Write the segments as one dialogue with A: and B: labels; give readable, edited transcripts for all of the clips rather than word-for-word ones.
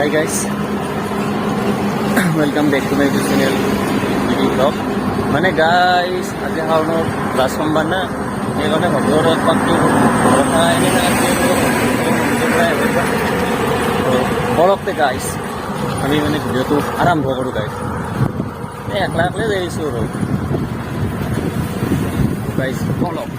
A: Hi guys welcome back to my YouTube channel video blog माने guys आज हाउनर last सोमवार ना সেইকাৰণে ভগৰ পাকটো কথা এনে বলকতে গাইস আমি মানে ভিডিওটো আৰম্ভ কৰোঁ গাইস একলা একলাই যাই আছোঁ আৰু গাইস বলক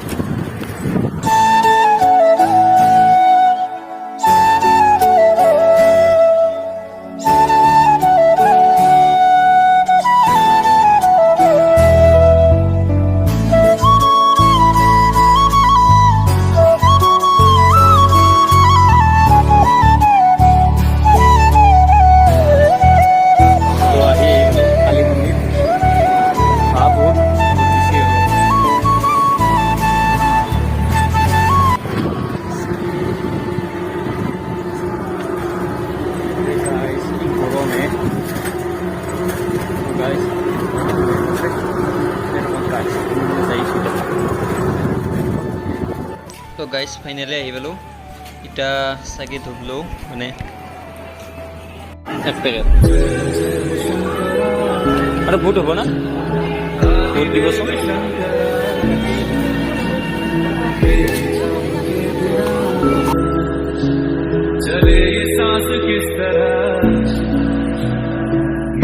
A: तो गाइस फाइनली आहि पालो इटा सागे धुबलो माने एक पैकेट अरे बहुत हो ना बहुत दिवस
B: चले ये सांस किस तरह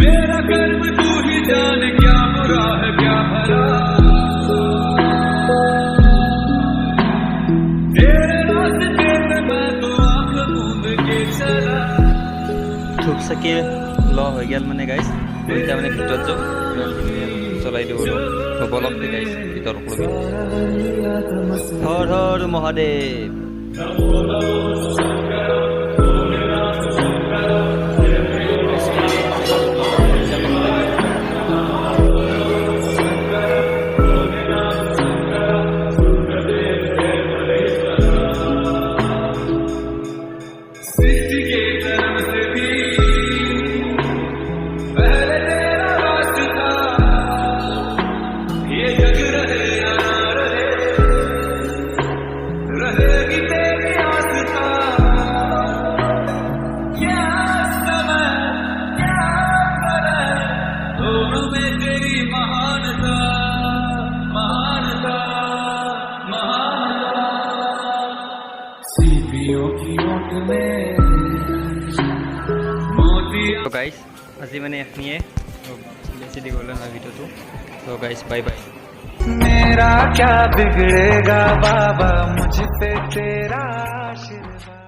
B: मेरा कर्म तू ही जाने क्या बुरा है क्या भला
A: थुक सके ल हो गया माने गाइस दुईटा माने भितर जो चलाई दिउ तो बलक दे गाइस भितर पड़बे हर हर महादेव
B: तो
A: गाइस আজি মানে এখনিয়ে বেশি দিগলে না ভিডিওটো তো गाइस बाय बाय
B: मेरा क्या बिगड़ेगा बाबा मुझ पे तेरा आशीर्वाद।